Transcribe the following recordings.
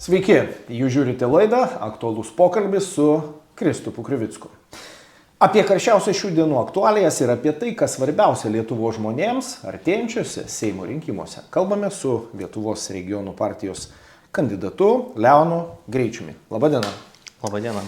Sveiki, jūs žiūrite laidą Aktualus pokalbis su Kristupu Krivicku. Apie karščiausias šių dienų aktualijas ir apie tai, kas svarbiausia Lietuvos žmonėms artėjančiuose Seimo rinkimuose. Kalbame su Lietuvos regionų partijos kandidatu Leonu Greičiumi. Labadiena. Labadiena.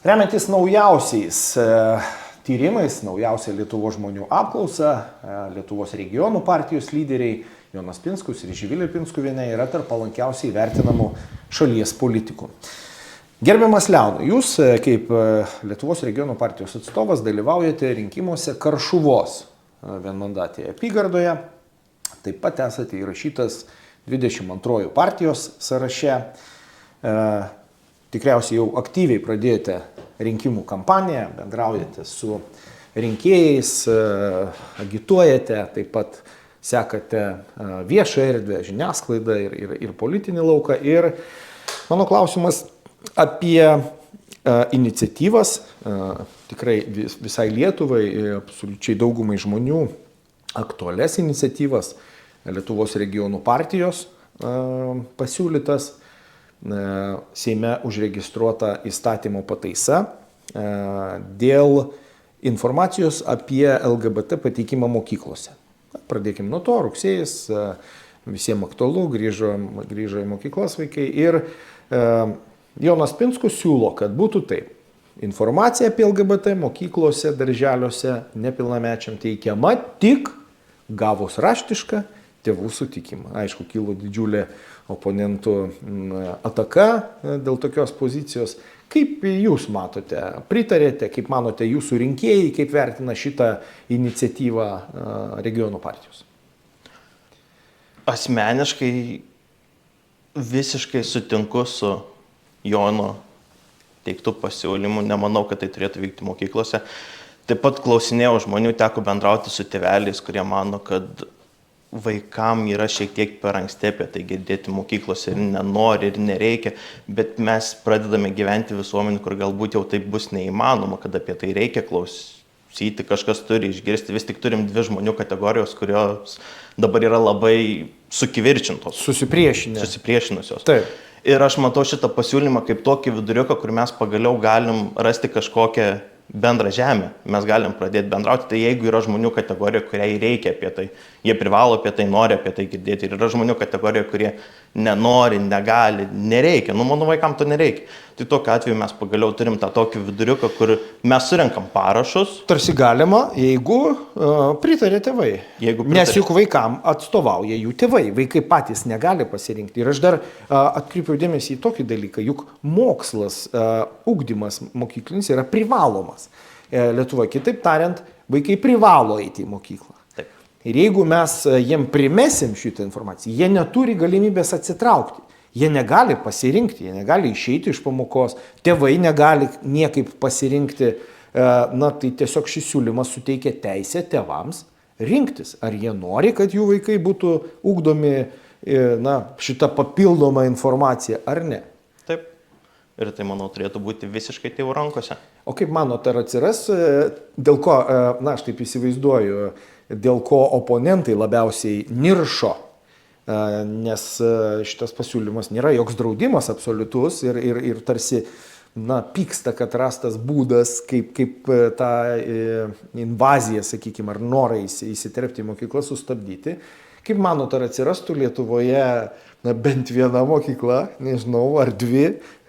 Remiantis naujausiais tyrimais, naujausia Lietuvos žmonių apklausa, Lietuvos regionų partijos lyderiai Jonas Pinskus ir Živilė Pinskuvienė yra tarp palankiausiai vertinamų šalies politikų. Gerbiamas Leonai, jūs kaip Lietuvos regionų partijos atstovas dalyvaujate rinkimuose Karšuvos vienmandatėje apygardoje. Taip pat esate įrašytas 22 partijos sąraše. Tikriausiai jau aktyviai pradėjote rinkimų kampaniją, bendraujate su rinkėjais, agituojate, taip pat sekate viešą erdvę, žiniasklaidą ir politinį lauką. Ir mano klausimas apie iniciatyvas, tikrai visai Lietuvai, absoliučiai daugumai žmonių aktualias iniciatyvas, Lietuvos regionų partijos pasiūlytas, Seime užregistruota įstatymo pataisa dėl informacijos apie LGBT pateikimą mokyklose. Pradėkime nuo to, rugsėjis, visiems aktualu, grįžo į mokyklas vaikai ir Jonas Pinskus siūlo, kad būtų taip. Informacija apie LGBT mokyklose, darželiuose nepilnamečiam teikiama tik gavus raštišką tėvų sutikimą. Aišku, kilo didžiulė oponentų ataka dėl tokios pozicijos. Kaip jūs matote, pritarėte, kaip manote jūsų rinkėjai, kaip vertina šitą iniciatyvą regionų partijos? Asmeniškai visiškai sutinku su Jono teiktų pasiūlymų, nemanau, kad tai turėtų vykti mokyklose. Taip pat klausinėjau žmonių, teko bendrauti su tėveliais, kurie mano, kad vaikam yra šiek tiek per anksti apie tai girdėti mokyklose ir nenori ir nereikia, bet mes pradedame gyventi visuomenį, kur galbūt jau taip bus neįmanoma, kad apie tai reikia klausyti, kažkas turi išgirsti. Vis tik turim dvi žmonių kategorijos, kurios dabar yra labai sukivirčintos. Susipriešinusios. Taip. Ir aš matau šitą pasiūlymą kaip tokį viduriuką, kur mes pagaliau galim rasti kažkokią bendrą žemę. Mes galim pradėti bendrauti. Tai jeigu yra žmonių kategorija, kuriai reikia apie tai, jie privalo apie tai, nori apie tai girdėti. Ir yra žmonių kategorija, kurie nenori, negali, nereikia. Mano vaikam to nereikia. Tai tokiu atveju mes pagaliau turim tą tokį viduriuką, kur mes surenkam parašus. Tarsi galima, jeigu pritarė tėvai. Nes juk vaikam atstovauja jų tėvai. Vaikai patys negali pasirinkti. Ir aš dar atkreipiau dėmesį į tokį dalyką, juk mokslas, ugdymas mokyklinis yra privalomas. Lietuvoje, kitaip tariant, vaikai privalo eiti į mokyklą. Taip. Ir jeigu mes jiem primesim šitą informaciją, jie neturi galimybės atsitraukti. Jie negali pasirinkti, jie negali išeiti iš pamokos, tėvai negali niekaip pasirinkti. Tai tiesiog šis siūlymas suteikia teisę tėvams rinktis, ar jie nori, kad jų vaikai būtų ugdomi šitą papildomą informaciją, ar ne. Taip. Ir tai, manau, turėtų būti visiškai tėvų rankose. O kaip manot, ar atsiras, dėl ko, aš taip įsivaizduoju, dėl ko oponentai labiausiai niršo, nes šitas pasiūlymas nėra joks draudimas absoliutus ir tarsi pyksta, kad rastas būdas, kaip tą invaziją, sakykime, ar norą įsiterpti į mokyklą sustabdyti. Kaip manot, ar atsirastų Lietuvoje bent viena mokykla, nežinau, ar dvi,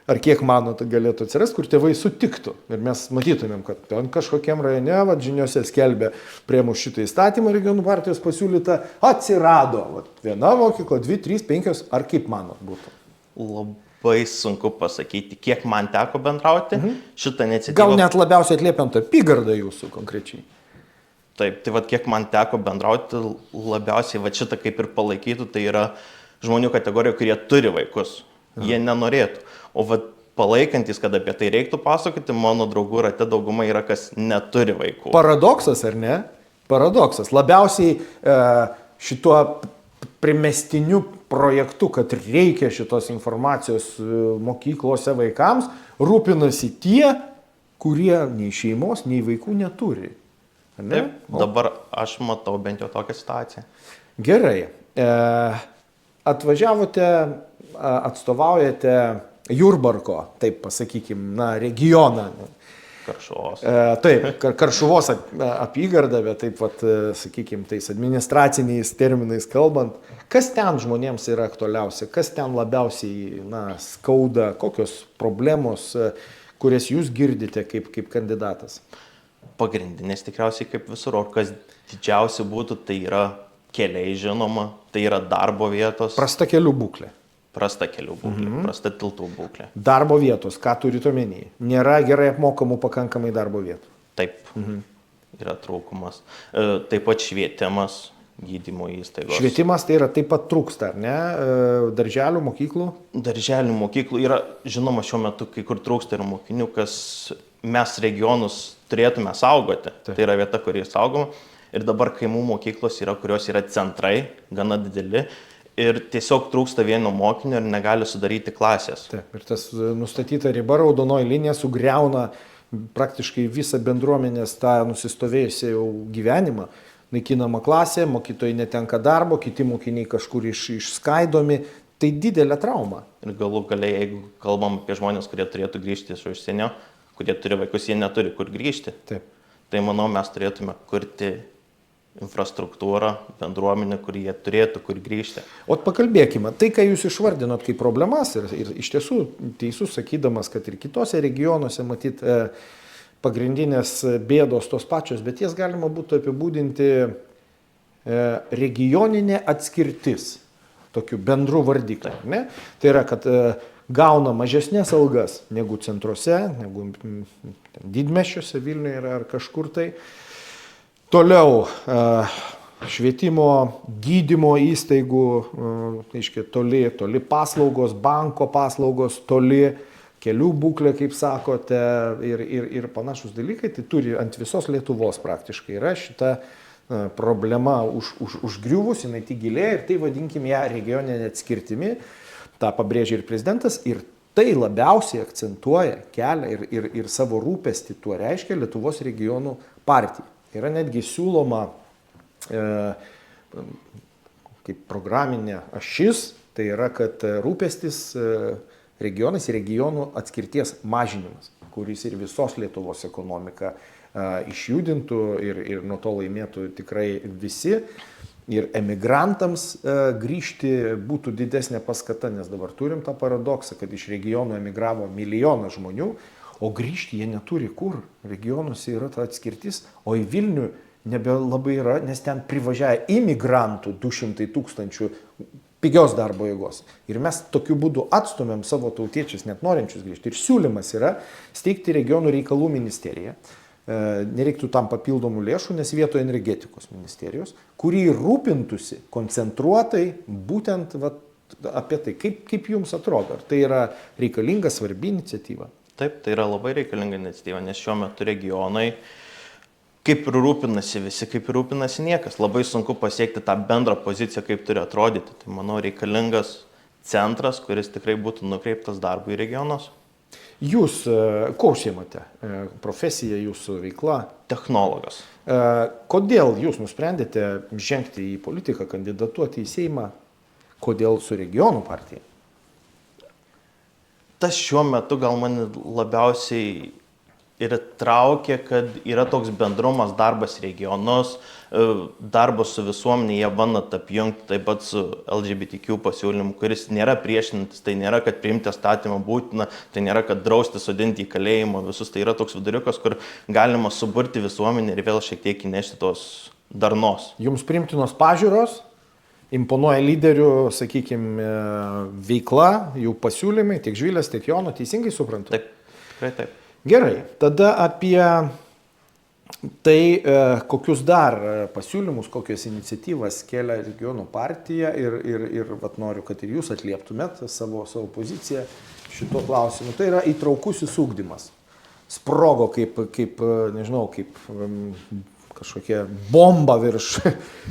ar kiek manot galėtų atsirasti, kur tėvai sutiktų. Ir mes matytumėm, kad ten kažkokiam rajone, žiniose skelbia priėmus šitą įstatymą regionų partijos pasiūlytą, atsirado viena mokykla, 2, 3, 5, ar kaip manot būtų? Labai sunku pasakyti, kiek man teko bendrauti šitą iniciatyvą. Gal net labiausiai atliepiant apygardą jūsų konkrečiai? Taip, tai kiek man teko bendrauti, labiausiai šitą kaip ir palaikytų, tai yra žmonių kategorija, kurie turi vaikus. Jie nenorėtų. O palaikantis, kad apie tai reiktų pasakoti, mano draugų rate dauguma yra, kas neturi vaikų. Paradoksas, ar ne? Paradoksas. Labiausiai šituo primestiniu projektu, kad reikia šitos informacijos mokyklose vaikams, rūpinasi tie, kurie nei šeimos, nei vaikų neturi. Ar ne? Taip, dabar aš matau bent jau tokią situaciją. Gerai. atvažiavote, atstovaujate Jurbarko, taip pasakykime, regioną. Karšuvos. Taip, Karšuvos apygardą, bet taip pat, sakykime, tais administraciniais terminais kalbant, kas ten žmonėms yra aktualiausia, kas ten labiausiai skauda, kokios problemos, kurias jūs girdite kaip kandidatas? Pagrindinės tikriausiai kaip visur, o kas didžiausia būtų, tai yra keliai žinoma, tai yra darbo vietos. Prasta kelių būklė. Prasta kelių būklė, prasta tiltų būklė. Darbo vietos, ką turite omenyje? Nėra gerai apmokamų pakankamai darbo vietų. Taip, yra trūkumas. Taip pat švietimas, gydymo įstaigos. Švietimas tai yra taip pat trūksta, ar ne? Darželių, mokyklų? Darželių, mokyklų yra, žinoma, šiuo metu kai kur trūksta ir mokinių, kas mes regionus turėtume saugoti. Taip. Tai yra vieta, kuri saugoma. Ir dabar kaimų mokyklos yra, kurios yra centrai, gana dideli. Ir tiesiog trūksta vieno mokinio ir negali sudaryti klasės. Taip, ir tas nustatyta riba, raudonoji linija sugriauna praktiškai visą bendruomenės tą nusistovėjusią jau gyvenimą. Naikinama klasė, mokytojai netenka darbo, kiti mokiniai kažkur išskaidomi. Tai didelė trauma. Ir galų galiai, jeigu kalbam apie žmonės, kurie turėtų grįžti iš užsienio, kurie turi vaikus, jie neturi kur grįžti. Taip. Tai manau, mes turėtume kurti infrastruktūrą, bendruomenę, kur jie turėtų kur grįžti. O pakalbėkime, tai, ką jūs išvardinot kaip problemas ir iš tiesų teisus sakydamas, kad ir kitose regionuose matyt pagrindinės bėdos tos pačios, bet jas galima būtų apibūdinti regioninė atskirtis, tokiu bendru vardikliu. Ne? Tai yra, kad gauna mažesnės algas negu centruose, negu didmiesčiuose, Vilniuje ar kažkur tai. Toliau švietimo, gydymo įstaigų, toli paslaugos, banko paslaugos, toli kelių būklė, kaip sakote, ir panašus dalykai. Tai turi ant visos Lietuvos praktiškai yra šita problema užgriuvus, jinai tik gilėja ir tai vadinkim ją regioninė atskirtimi. Ta pabrėžia ir prezidentas ir tai labiausiai akcentuoja, kelia ir savo rūpestį tuo reiškia Lietuvos regionų partija. Yra netgi siūloma kaip programinė ašis, tai yra, kad rūpestis regionais ir regionų atskirties mažinimas, kuris ir visos Lietuvos ekonomiką išjudintų ir nuo to laimėtų tikrai visi. Ir emigrantams grįžti būtų didesnė paskata, nes dabar turim tą paradoksą, kad iš regionų emigravo milijonas žmonių, o grįžti jie neturi kur. Regionuose yra ta atskirtis, o į Vilnių nebelabai yra, nes ten privažiavę imigrantų 200 000 pigios darbo jėgos. Ir mes tokiu būdu atstumėm savo tautiečius, net norinčius grįžti. Ir siūlymas yra steigti regionų reikalų ministeriją. Nereiktų tam papildomų lėšų, nes vietoje energetikos ministerijos, kuri rūpintųsi koncentruotai būtent apie tai, kaip jums atrodo. Ar tai yra reikalinga, svarbi iniciatyva? Taip, tai yra labai reikalinga iniciatyva, nes šiuo metu regionai kaip ir rūpinasi visi, kaip ir rūpinasi niekas. Labai sunku pasiekti tą bendrą poziciją, kaip turi atrodyti. Tai manau reikalingas centras, kuris tikrai būtų nukreiptas darbui į regionus. Jūs kuo užsiimate? Profesija, jūsų veikla? Technologas. Kodėl jūs nusprendėte žengti į politiką, kandidatuoti į Seimą? Kodėl su regionų partija? Tas šiuo metu gal mane labiausiai ir traukia, kad yra toks bendrumas, darbas regionus, darbas su visuomenė, jie bando apjungti taip pat su LGBTQ pasiūlymu, kuris nėra priešinantis, tai nėra, kad priimti statymą būtina, tai nėra, kad drausti sodinti į kalėjimą visus, tai yra toks viduriukas, kur galima suburti visuomenę ir vėl šiek tiek įnešti tos darnos. Jums priimtinos pažiūros? Imponuoja lyderių, sakykime, veikla, jų pasiūlymai, tiek Žvilės, tiek Jono, teisingai suprantu? Taip, tikrai taip. Gerai, tada apie tai, kokius dar pasiūlymus, kokias iniciatyvas kelia regionų partija ir noriu, kad ir jūs atlieptumėt savo poziciją šituo klausimu. Tai yra įtraukusis ugdymas. Sprogo kaip nežinau, kaip kažkokia bomba virš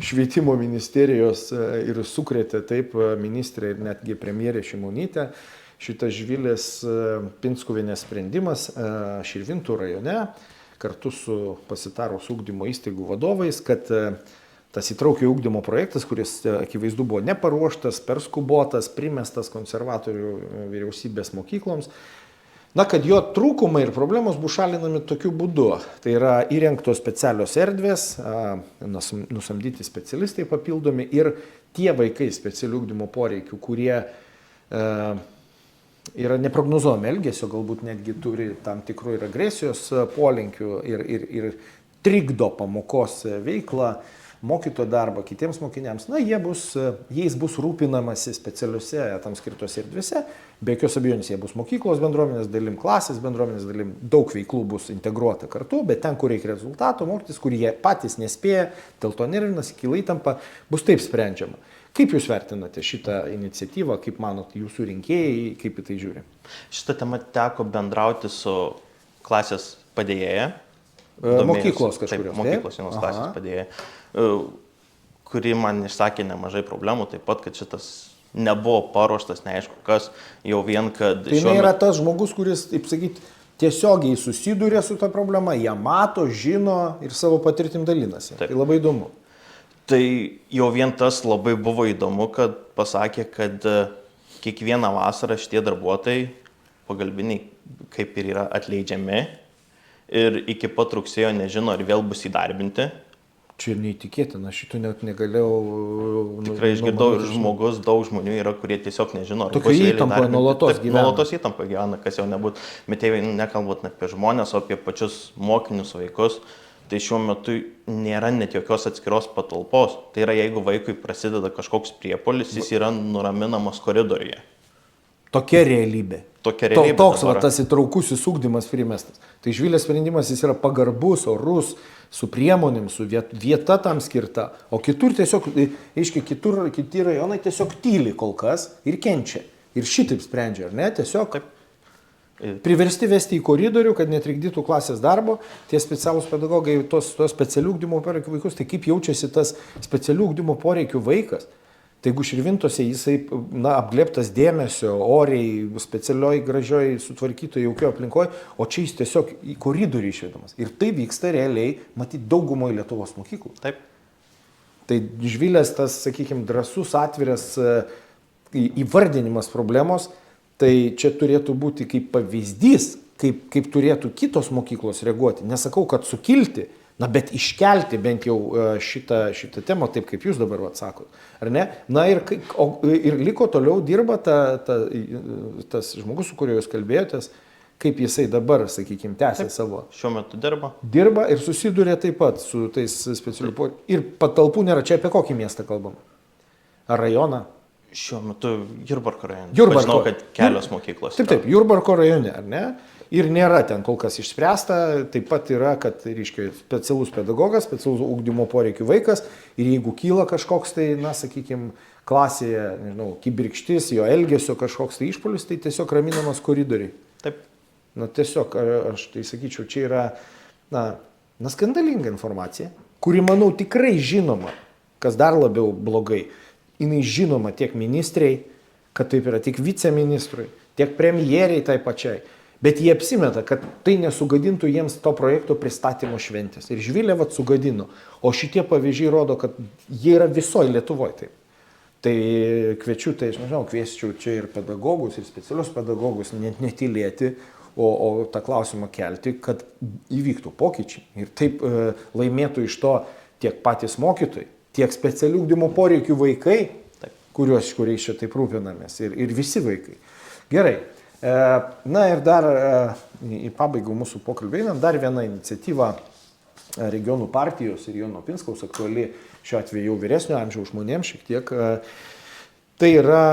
švietimo ministerijos ir sukrėtė taip ministrė ir netgi premjerė Šimonytė. Šitas Žvilės Pinskuvienės sprendimas Širvintų rajone kartu su pasitarus ugdymo įstaigų vadovais, kad tas įtraukio ugdymo projektas, kuris akivaizdu buvo neparuoštas, perskubotas, primestas konservatorių vyriausybės mokykloms, na, kad jo trūkumai ir problemos bus šalinami tokiu būdu. Tai yra įrengtos specialios erdvės, nusamdyti specialistai papildomi ir tie vaikai specialių ugdymo poreikių, kurie yra neprognozuojami elgesio, galbūt netgi turi tam tikrų ir agresijos polinkių ir trikdo pamokos veiklą, mokytojo darbą kitiems mokiniams, na, jais bus rūpinamasi specialiuose tam skirtose erdvėse, be jokios abejonės jie bus mokyklos bendruomenės dalim, klasės bendruomenės dalim, daug veiklų bus integruota kartu, bet ten, kur reikia rezultato, mokytis, kur jie patys nespėja, dėl to nervinas, kyla įtampa, bus taip sprendžiama. Kaip jūs vertinate šitą iniciatyvą, kaip manot jūsų rinkėjai, kaip į tai žiūri? Šitą temą teko bendrauti su klasės padėjėja. Mokyklos kažkurios. Taip, mokyklos vienos klasės padėjėja, kuri man išsakė nemažai problemų, taip pat, kad šitas nebuvo paruoštas, neaišku kas, jau vien, kad... Tai yra tas žmogus, kuris, taip sakyti, tiesiogiai susiduria su ta problema, ją mato, žino ir savo patirtim dalinasi. Taip. Tai labai įdomu. Tai jau vien tas labai buvo įdomu, kad pasakė, kad kiekvieną vasarą šitie darbuotojai pagalbiniai kaip ir yra atleidžiami ir iki pat rugsėjo nežino, ar vėl bus įdarbinti. Čia neįtikėtina, šito net negalėjau... Tikrai išgirdau ir daug žmonių yra, kurie tiesiog nežino, ar bus vėl įdarbinti. Tokia įtampa nuolatos gyvena. Nuolatos įtampa gyvena, kas jau nebūtų. Bet tėvai nekalbant apie žmonės, o apie pačius mokinius vaikus. Tai šiuo metu nėra net jokios atskiros patalpos. Tai yra, jeigu vaikui prasideda kažkoks priepuolis, jis yra nuraminamas koridoriuje. Tokia realybė. Toks va, tas įtraukusis ugdymas primestas. Tai Žvilės sprendimas jis yra pagarbus, orus, su priemonėm, su vieta tam skirta. O kitur tiesiog, aiškiai, kiti rajonai tiesiog tyli kol kas ir kenčia. Ir šitaip sprendžia, ar ne? Tiesiog... Taip. Priversti vesti į koridorių, kad netrikdytų klasės darbo, tie specialūs pedagogai, tos specialių ugdymo poreikių vaikus, tai kaip jaučiasi tas specialių ugdymo poreikių vaikas. Tai jeigu Širvintose jisai, apglėbtas dėmesio, oriai, specialioj, gražioj, sutvarkytoj, jaukio aplinkoje, o čia jis tiesiog į koridorių išvedamas. Ir tai vyksta realiai, matyti, daugumoje Lietuvos mokyklų. Taip. Tai Žvilės tas, sakykime, drąsus, atviras įvardinimas problemos, tai čia turėtų būti kaip pavyzdys, kaip turėtų kitos mokyklos reaguoti. Nesakau, kad sukilti, bet iškelti bent jau šitą temą, taip kaip jūs dabar atsakot. Ar ne? Na ir liko toliau dirba tas žmogus, su kuriuo jūs kalbėjotės, kaip jisai dabar, sakykime, tęsia savo. Šiuo metu dirba. Dirba ir susiduria taip pat su tais specialių poreikių. Ir patalpų nėra. Čia apie kokį miestą kalbam? Ar rajoną? Šiuo metu Jurbarko rajone. Žinau, kad kelios mokyklos. Taip, Jurbarko rajone, ar ne? Ir nėra ten kol kas išspręsta, taip pat yra, kad, reiškia, specialus pedagogas, specialus ugdymo poreikių vaikas ir jeigu kyla kažkoks tai, sakykime, klasėje, nežinau, kibirkštis, jo elgesio kažkoks tai išpuolis, tai tiesiog raminamas koridoriai. Taip. Tiesiog, aš tai sakyčiau, čia yra, skandalinga informacija, kuri, manau, tikrai žinoma, kas dar labiau blogai. Jinai žinoma tiek ministrei, kad taip yra, tiek viceministrui, tiek premjeriai tai pačiai. Bet jie apsimeta, kad tai nesugadintų jiems to projekto pristatymo šventės. Ir Žvilė sugadino. O šitie pavyzdžiai rodo, kad jie yra visoje Lietuvoje taip. Tai kviečiu, tai aš nežinau, kviesčiau čia ir pedagogus, ir specialius pedagogus netylėti, o tą klausimą kelti, kad įvyktų pokyčiai. Ir taip laimėtų iš to tiek patys mokytojai, tiek specialių ugdymo poreikių vaikai, kuriais čia taip rūpinamės, ir visi vaikai. Gerai. Na ir dar į pabaigą mūsų pokalbį einant, dar viena iniciatyva regionų partijos ir Jono Pinskaus aktuali šiuo atveju jau vyresnio amžiaus žmonėms šiek tiek. Tai yra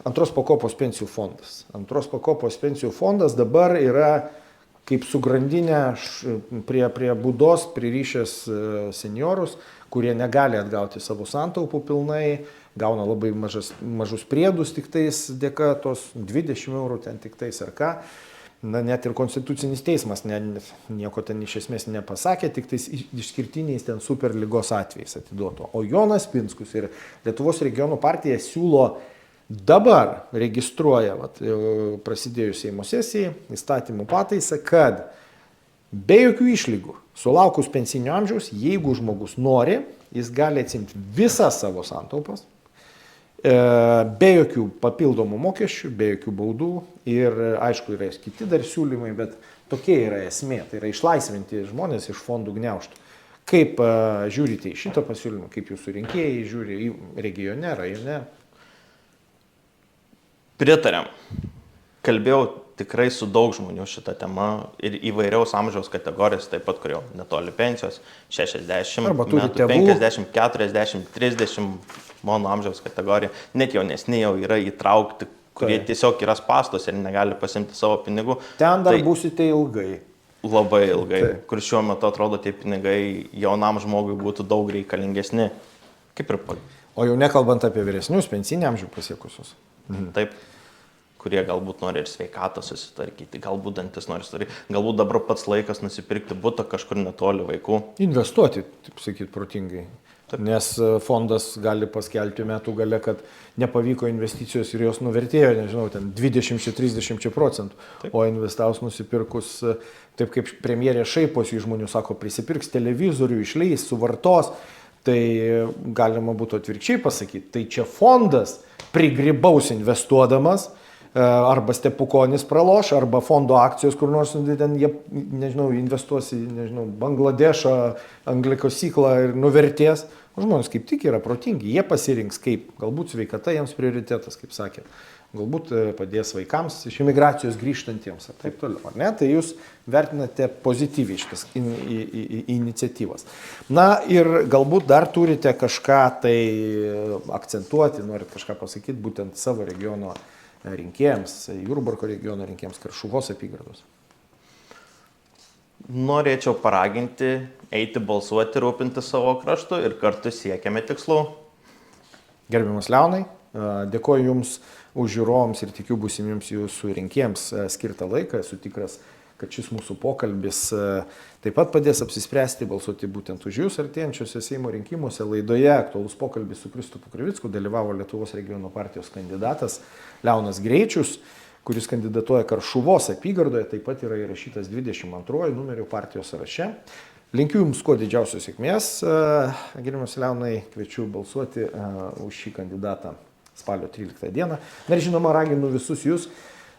antros pakopos pensijų fondas. Antros pakopos pensijų fondas dabar yra kaip sugrandinę prie būdos pririšęs seniorus, kurie negali atgauti savo santaupų pilnai, gauna labai mažus priedus tik tais dėka tos 20 eurų ten tik tais ar ką. Net ir Konstitucinis teismas nieko ten iš esmės nepasakė, tik tais išskirtiniais ten super ligos atvejais atiduoto. O Jonas Pinskus ir Lietuvos regionų partija siūlo dabar registruoja, prasidėjus Seimo sesijai, įstatymų pataisą, kad be jokių išlygų, sulaukus pensinio amžiaus, jeigu žmogus nori jis gali atsimti visas savo santaupas, be jokių papildomų mokesčių, be jokių baudų ir aišku yra kiti dar siūlymai, bet tokia yra esmė, tai yra išlaisvinti žmonės iš fondų gniaužtų. Kaip žiūrite į šitą pasiūlymą, kaip jūsų rinkėjai žiūri į regione, rajone? Pritariam. Kalbėjau tikrai su daug žmonių šitą temą ir įvairiaus amžiaus kategorijos, taip pat kurio netoli pensijos, 60 metų, 50, 40, 30 mano amžiaus kategorija, net jaunesni jau yra įtraukti, kurie tiesiog yra spąstos ir negali pasimti savo pinigų. Ten dar būsite ilgai. Labai ilgai, kur šiuo metu atrodo tie pinigai jaunam žmogui būtų daug reikalingesni. Kaip ir O jau nekalbant apie vyresnius, pensinį amžių pasiekusius. Taip, kurie galbūt nori ir sveikatą susitvarkyti, galbūt dantis nori susitarkyti, galbūt dabar pats laikas nusipirkti butą kažkur netoli vaikų. Investuoti, taip sakyti, protingai. Nes fondas gali paskelbti metų gale, kad nepavyko investicijos ir jos nuvertėjo, nežinau, ten 20-30%. Taip. O investavus nusipirkus, taip kaip premjerė šaiposi iš žmonių, sako, prisipirks televizorių, išleis, suvartos, tai galima būtų atvirkščiai pasakyti. Tai čia fondas prigrybaus investuodamas, arba stepukonis praloš, arba fondo akcijos, kur nors ten jie, nežinau, investuos į, nežinau, Bangladešą, anglikasyklą ir nuvertės. O žmonės kaip tik yra protingi, jie pasirinks kaip, galbūt sveikata jiems prioritetas, kaip sakė, galbūt padės vaikams iš imigracijos grįžtantiems ir taip toliau, ar ne? Tai jūs vertinate pozityviai šitas iniciatyvas. Na ir galbūt dar turite kažką tai akcentuoti, norit kažką pasakyti būtent savo regiono rinkėjams, Jurbarko regiono rinkėjams, Karšuvos apygardos. Norėčiau paraginti, eiti balsuoti, rūpinti savo kraštu ir kartu siekiame tikslų. Gerbiamas Leonai, dėkoju Jums už žiūrovams ir tikiu būsimiems Jūsų rinkėjams skirtą laiką. Esu tikras, kad šis mūsų pokalbis taip pat padės apsispręsti balsuoti būtent už Jūs artėjančiuose Seimo rinkimuose. Laidoje aktualus pokalbis su Kristupu Krivicku dalyvavo Lietuvos regionų partijos kandidatas Leonas Greičius, kuris kandidatuoja Karšuvos apygardoje, taip pat yra įrašytas 22 numeriu partijos sąraše. Linkiu Jums kuo didžiausios sėkmės. Gerbiamas Leonai, kviečiu balsuoti už šį kandidatą spalio 13 dieną. Ir žinoma, raginu visus Jūs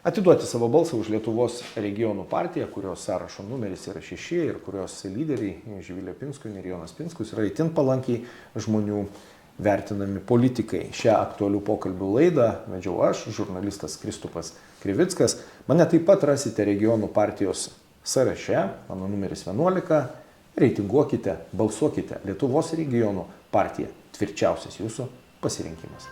atiduoti savo balsą už Lietuvos regionų partiją, kurios sąrašo numeris yra 6 ir kurios lyderiai Živilė Pinskuvienė ir Jonas Pinskus yra itin palankiai žmonių vertinami politikai. Šią aktualių pokalbių laidą vedžiau aš, žurnalistas Kristupas Krivickas. Mane taip pat rasite regionų partijos sąraše, mano numeris 11. Reitinguokite, balsuokite. Lietuvos regionų partija tvirčiausias jūsų pasirinkimas.